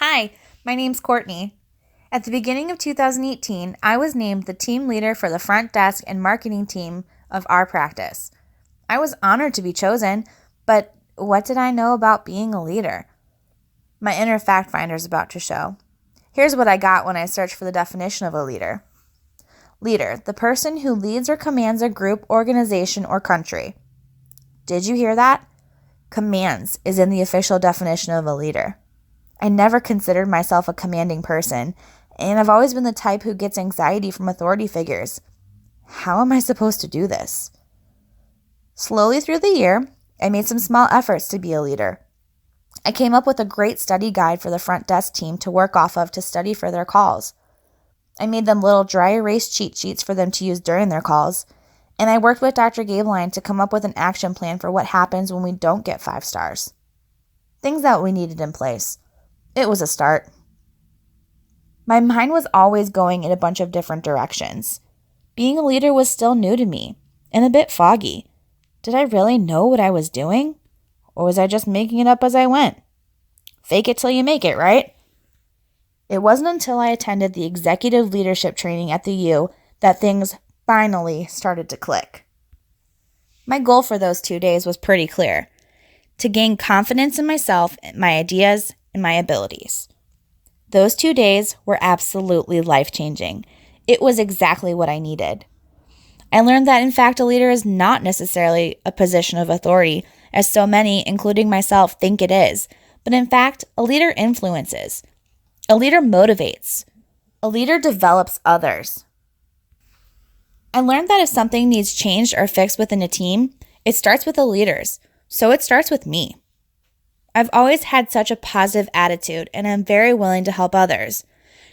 Hi, my name's Courtney. At the beginning of 2018, I was named the team leader for the front desk and marketing team of our practice. I was honored to be chosen, but what did I know about being a leader? My inner fact finder is about to show. Here's what I got when I searched for the definition of a leader. Leader, the person who leads or commands a group, organization, or country. Did you hear that? Commands is in the official definition of a leader. I never considered myself a commanding person, and I've always been the type who gets anxiety from authority figures. How am I supposed to do this? Slowly through the year, I made some small efforts to be a leader. I came up with a great study guide for the front desk team to work off of to study for their calls. I made them little dry erase cheat sheets for them to use during their calls, and I worked with Dr. Gabeline to come up with an action plan for what happens when we don't get 5 stars. Things that we needed in place. It was a start. My mind was always going in a bunch of different directions. Being a leader was still new to me and a bit foggy. Did I really know what I was doing? Or was I just making it up as I went? Fake it till you make it, right? It wasn't until I attended the executive leadership training at the U that things finally started to click. My goal for those 2 days was pretty clear: to gain confidence in myself, my ideas, and my abilities. Those 2 days were absolutely life-changing. It was exactly what I needed. I learned that, in fact, a leader is not necessarily a position of authority, as so many, including myself, think it is. But in fact, a leader influences. A leader motivates. A leader develops others. I learned that if something needs changed or fixed within a team, it starts with the leaders. So it starts with me. I've always had such a positive attitude, and I'm very willing to help others.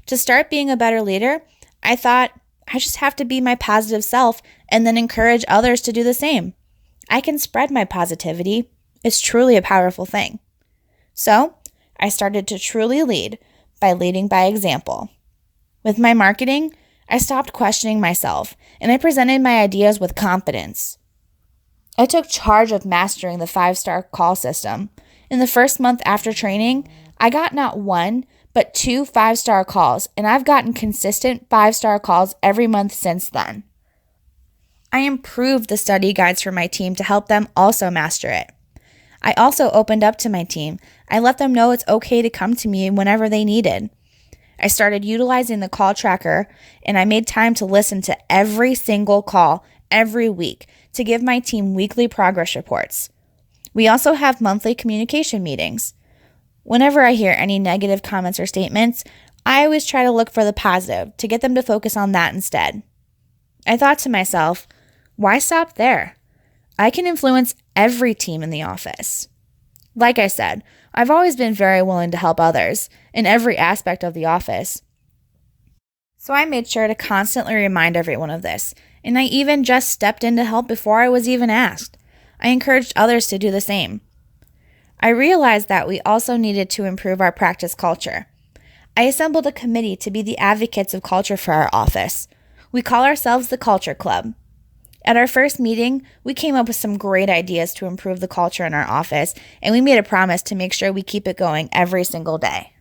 To start being a better leader, I thought I just have to be my positive self and then encourage others to do the same. I can spread my positivity. It's truly a powerful thing. So I started to truly lead by leading by example. With my marketing, I stopped questioning myself, and I presented my ideas with confidence. I took charge of mastering the 5-star call system. In the first month after training, I got not 1, but 2 5-star calls, and I've gotten consistent 5-star calls every month since then. I improved the study guides for my team to help them also master it. I also opened up to my team. I let them know it's okay to come to me whenever they needed. I started utilizing the call tracker, and I made time to listen to every single call every week to give my team weekly progress reports. We also have monthly communication meetings. Whenever I hear any negative comments or statements, I always try to look for the positive to get them to focus on that instead. I thought to myself, why stop there? I can influence every team in the office. Like I said, I've always been very willing to help others in every aspect of the office. So I made sure to constantly remind everyone of this, and I even just stepped in to help before I was even asked. I encouraged others to do the same. I realized that we also needed to improve our practice culture. I assembled a committee to be the advocates of culture for our office. We call ourselves the Culture Club. At our first meeting, we came up with some great ideas to improve the culture in our office, and we made a promise to make sure we keep it going every single day.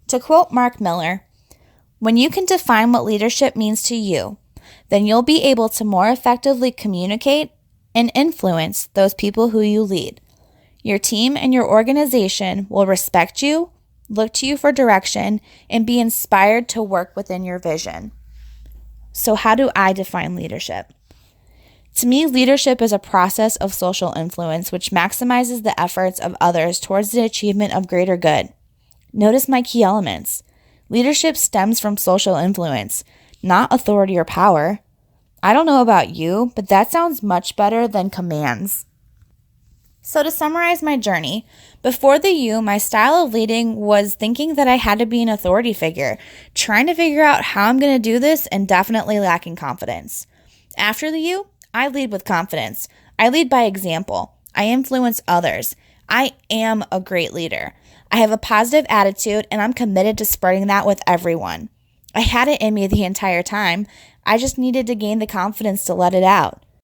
To quote Mark Miller, "When you can define what leadership means to you, then you'll be able to more effectively communicate and influence those people who you lead. Your team and your organization will respect you, look to you for direction, and be inspired to work within your vision." So how do I define leadership? To me, leadership is a process of social influence which maximizes the efforts of others towards the achievement of greater good. Notice my key elements. Leadership stems from social influence, not authority or power. I don't know about you, but that sounds much better than commands. So to summarize my journey, before the U, my style of leading was thinking that I had to be an authority figure, trying to figure out how I'm going to do this, and definitely lacking confidence. After the U, I lead with confidence. I lead by example. I influence others. I am a great leader. I have a positive attitude, and I'm committed to spreading that with everyone. I had it in me the entire time. I just needed to gain the confidence to let it out.